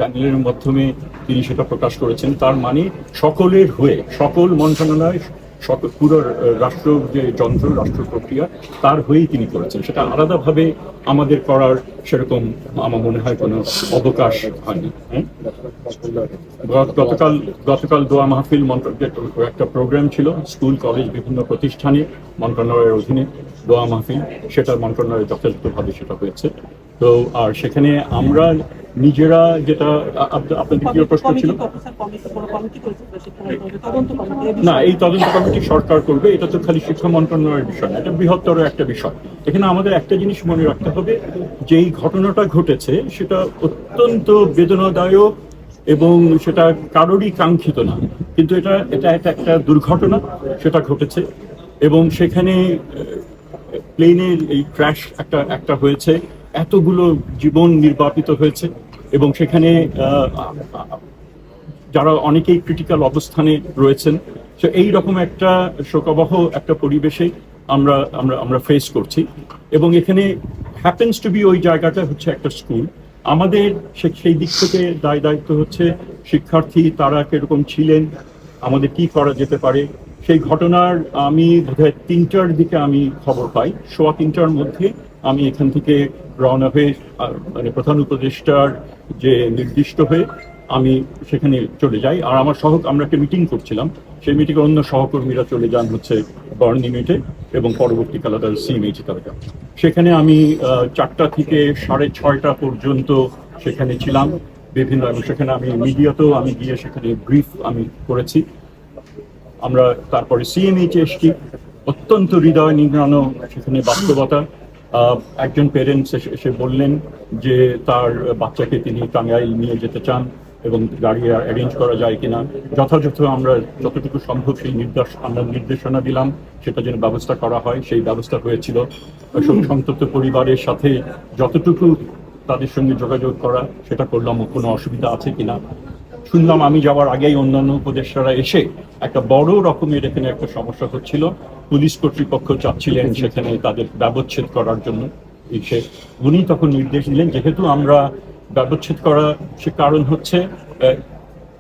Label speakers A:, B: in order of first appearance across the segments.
A: চ্যানেলের মাধ্যমে তিনি সেটা প্রকাশ করেছেন। তার মানে সকলের হয়ে সকল মন্ত্রণালয় পুরো রাষ্ট্র যে যন্ত্র রাষ্ট্র প্রক্রিয়া তার হয়েই তিনি করেছেন। সেটা আলাদাভাবে আমাদের করার সেরকম আমার মনে হয় কোনো অবকাশ হয়নি। গতকাল দোয়া মাহফিল একটা প্রোগ্রাম ছিল স্কুল কলেজ বিভিন্ন প্রতিষ্ঠানে মন্ত্রণালয়ের অধীনে দোয়া মাহফিল, সেটা মন্ত্রণালয়ে যথাযথভাবে সেটা হয়েছে। তো আর সেখানে আমরা নিজেরা যেটা আপনাদের কি প্রশ্ন ছিল না, এই তদন্ত কমিটি সরকার করবে, এটা তো খালি শিক্ষা মন্ত্রণালয়ের বিষয় না, এটা বৃহত্তর একটা বিষয়। এখানে আমাদের একটা জিনিস মনে রাখতে হবে, যে এই ঘটনাটা ঘটেছে সেটা অত্যন্ত বেদনাদায়ক এবং সেটা কারোরই কাঙ্ক্ষিত না, কিন্তু এটা একটা দুর্ঘটনা সেটা ঘটেছে। এবং সেখানে প্লেনের এই ক্র্যাশ একটা হয়েছে, এতগুলো জীবন নির্বাপিত হয়েছে এবং সেখানে যারা অনেকেই ক্রিটিক্যাল অবস্থানে রয়েছেন। তো এইরকম একটা শোকাবহ একটা পরিবেশে আমরা আমরা আমরা ফেস করছি। এবং এখানে হ্যাপেন্স টু বি ওই জায়গাটা হচ্ছে একটা স্কুল। আমাদের সেই দিক থেকে দায়িত্ব হচ্ছে শিক্ষার্থী তারা কিরকম ছিলেন, আমাদের কি করা যেতে পারে। সেই ঘটনার আমি বোধহয় 3টার দিকে আমি খবর পাই, 3:15টার মধ্যে আমি এখান থেকে রওনা হয়ে মানে প্রধান উপদেষ্টার যে নির্দিষ্ট হয়ে আমি সেখানে চলে যাই। আর আমার আমরা একটা মিটিং করছিলাম, সেই মিটিংয়ে অন্য সহকর্মীরা চলে যান হচ্ছে বার্ন ইউনিটে এবং পরবর্তীকালে তার সিএমএইচ তারা যান। সেখানে আমি 4টা থেকে 6:30 পর্যন্ত সেখানে ছিলাম বিভিন্ন, এবং সেখানে আমি মিডিয়াতেও আমি গিয়ে সেখানে ব্রিফ আমি করেছি। আমরা তারপরে সিএমএইচে এসছি, অত্যন্ত হৃদয় নিংড়ানো সেখানে বাস্তবতা। একজন পেরেন্টস এসে বললেন যে তার বাচ্চাকে তিনি টাঙ্গাইল নিয়ে যেতে চান এবং গাড়ি অ্যারেঞ্জ করা যায় কিনা। যথাযথ আমরা যতটুকু সম্ভব সেই নির্দেশনা দিলাম সেটা যেন ব্যবস্থা করা হয়, সেই ব্যবস্থা হয়েছিল। সন্তপ্ত পরিবারের সাথে যতটুকু তাদের সঙ্গে যোগাযোগ করা সেটা করলাম, কোনো অসুবিধা আছে কিনা। শুনলাম আমি যাওয়ার আগেই অন্যান্য উপদেষ্টারা এসে একটা বড় রকমের এখানে একটা সমস্যা হচ্ছিল, পুলিশ কর্তৃপক্ষ চাচ্ছিলেন সেখানে তাদের ব্যবচ্ছেদ করার জন্য। উনি তখন নির্দেশ দিলেন, যেহেতু আমরা ব্যবচ্ছেদ করা সে কারণ হচ্ছে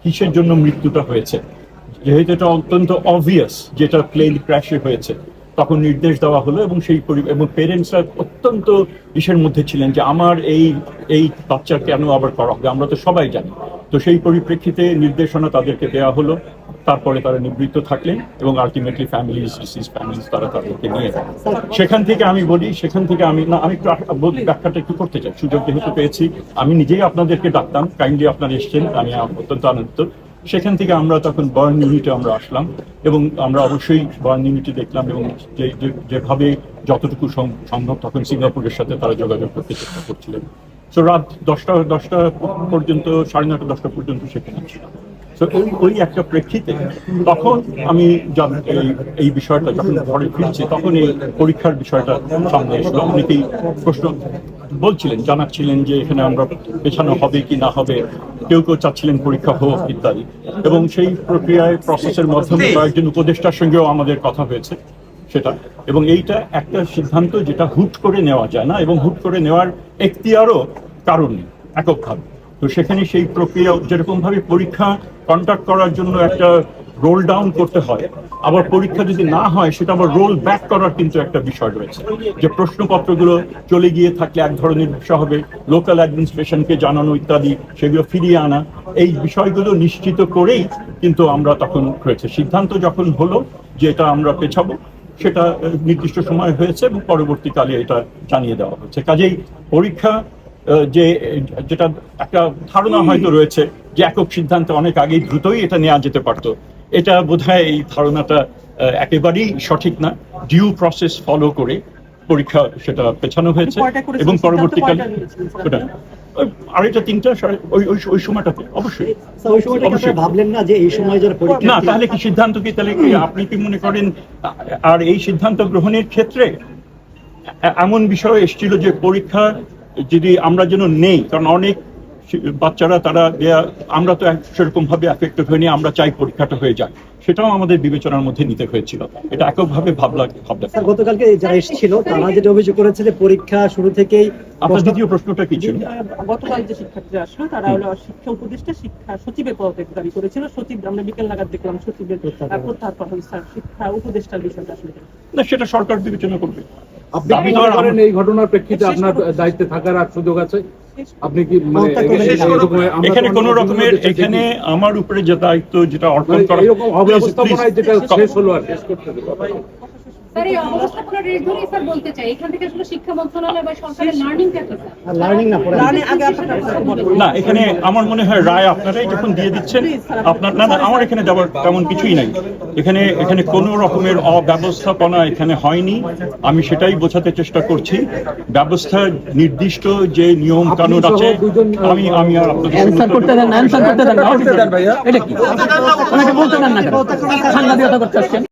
A: কিসের জন্য মৃত্যুটা হয়েছে, যেহেতু এটা অত্যন্ত অবভিয়াস যেটা প্লেন ক্র্যাশে হয়েছে, তখন নির্দেশ দেওয়া হলো। এবং সেই এবং পেরেন্টসরা অত্যন্ত ইসের মধ্যে ছিলেন যে আমার এই বাচ্চা কেন আবার করা হবে, আমরা তো সবাই জানি। তো সেই পরিপ্রেক্ষিতে নির্দেশনা তাদেরকে দেওয়া হলো। তারপরে তারা নিবৃত্ত থাকলেন এবং আলটিমেটলি ফ্যামিলিজ তারা তাদেরকে নিয়ে যান। সেখান থেকে আমি একটু ব্যাখ্যাটা একটু করতে চাই, সুযোগ যেহেতু পেয়েছি। আমি নিজেই আপনাদেরকে ডাকতাম, কাইন্ডলি আপনারা এসছেন, আমি অত্যন্ত আনন্দিত। সেখান থেকে আমরা তখন বার্ন ইউনিটে আমরা আসলাম এবং আমরা অবশ্যই বার্ন ইউনিটে দেখলাম এবং যেভাবে যতটুকু সম্ভব তখন সিঙ্গাপুরের সাথে তারা যোগাযোগ করতে চেষ্টা করছিলেন। তো রাত 10টা পর্যন্ত, 9:30 10টা পর্যন্ত সেখানে ছিলাম। তো ওই একটা প্রেক্ষিতে তখন আমি এই বিষয়টা যখন ঘরে ফিরছি তখন এই পরীক্ষার বিষয়টা সামনে এসলো। অনেকেই প্রশ্ন জানাচ্ছিলেন যে এখানে আমরা পেছানো হবে কি না হবে, কেউ চাচ্ছিলেন পরীক্ষা হোক ইত্যাদি। এবং সেই প্রসেসের মাধ্যমে কয়েকজন উপদেষ্টার সঙ্গেও আমাদের কথা হয়েছে সেটা। এবং এইটা একটা সিদ্ধান্ত যেটা হুট করে নেওয়া যায় না, এবং হুট করে নেওয়ার এখতিয়ারও কারণ নেই এককভাবে। তো সেখানে সেই প্রক্রিয়া যেরকম ভাবে পরীক্ষা কন্ডাক্ট করার জন্য একটা রোল ডাউন করতে হয়, আবার পরীক্ষা যদি না হয় সেটা আবার রোল ব্যাক করার কিন্তু একটা বিষয় রয়েছে, যে প্রশ্নপত্রগুলো চলে গিয়ে থাকলে এক ধরনের বিষয় হবে, লোকাল অ্যাডমিনিস্ট্রেশনকে জানানো ইত্যাদি, সেগুলো ফিরিয়ে আনা, এই বিষয়গুলো নিশ্চিত করেই কিন্তু আমরা তখন হয়েছে সিদ্ধান্ত যখন হলো যে এটা আমরা পেছাবো, সেটা নির্দিষ্ট সময় হয়েছে এবং পরবর্তীকালে এটা জানিয়ে দেওয়া হচ্ছে। কাজেই পরীক্ষা যেটা একটা ধারণা হয়তো রয়েছে যে একক সিদ্ধান্তে অনেক আগেই দ্রুতই এটা নেওয়া যেতে পারতো, এটা বোধহয় এই ধারণাটা একেবারেই সঠিক না। ডিউ প্রসেস ফলো করে পরীক্ষা সেটা পেছানো হয়েছে এবং পরবর্তীকালে 2:30 3টা ওই সময়টাতে অবশ্যই
B: ভাবলেন না যে এই সময় যারা পরীক্ষা
A: না, তাহলে কি সিদ্ধান্ত কি তাহলে কি আপনি কি মনে করেন? আর এই সিদ্ধান্ত গ্রহণের ক্ষেত্রে এমন বিষয় এসেছিল যে পরীক্ষা যদি আমরা যেন নেই, কারণ অনেক বাচ্চারা তারা আমরা তো সেরকম ভাবে অ্যাফেক্টেড হয়নি, আমরা চাই পরীক্ষাটা হয়ে যায়, সেটাও আমাদের বিবেচনার মধ্যে নিতে হয়েছিল। এটা এককভাবে ভাবলা।
B: স্যার গতকালকে যারা এসেছিল তারা যেটা অভিযোগ করেছে যে পরীক্ষা শুরু থেকেই
A: আপনার দ্বিতীয় প্রশ্নটা কি ছিল?
C: গতকাল যে শিক্ষার্থীরা আসলো তারা হলো শিক্ষা উপদেষ্টা শিক্ষা সচিবের পদত্যাগ দাবি করেছিল। সচিব আমরা বিকেল নাগাদ দেখলাম সচিবের প্রত্যাহার করা হয়েছে। স্যার শিক্ষা উপদেষ্টার বিষয়টা আসলে
A: না, সেটা সরকার বিবেচনা করবে।
D: আপনি কি মনে করেন এই ঘটনার প্রেক্ষিতে আপনার দায়িত্বে থাকার আর সুযোগ আছে? আপনি কি মানে
A: এখানে কোন রকমের এখানে আমার উপরে যে দায়িত্ব যেটা অর্পণ করা,
D: এরকম অব্যবস্থাপনায় যেটা শেষ হলো আর শেষ করতে হবে।
E: স্যার এই অবস্থাপনার রেগুলারই স্যার বলতে চাই এখান থেকে আসলে শিক্ষা মন্ত্রণালয় বা সরকারের লার্নিংটা কি স্যার?
B: লার্নিং না পড়া
A: না, এখানে আমার মনে হয় রায় আপনারাই যখন দিয়ে দিচ্ছেন আপনার, না না আমার এখানে যাওয়ার তেমন কিছুই নাই। এখানে কোনো রকমের অব্যবস্থাপনা এখানে হয়নি। আমি সেটাই বোঝাতে চেষ্টা করছি। ব্যবস্থা নির্দিষ্ট যে নিয়ম কানুন আছে, আমি আর আপনাদের
F: অ্যানসার করতে দেন না, অ্যানসার করতে দেন না, এটা কি? ওনাকে বলতে দেন না কেন? সাংবাদিকতা করতে আসছেন।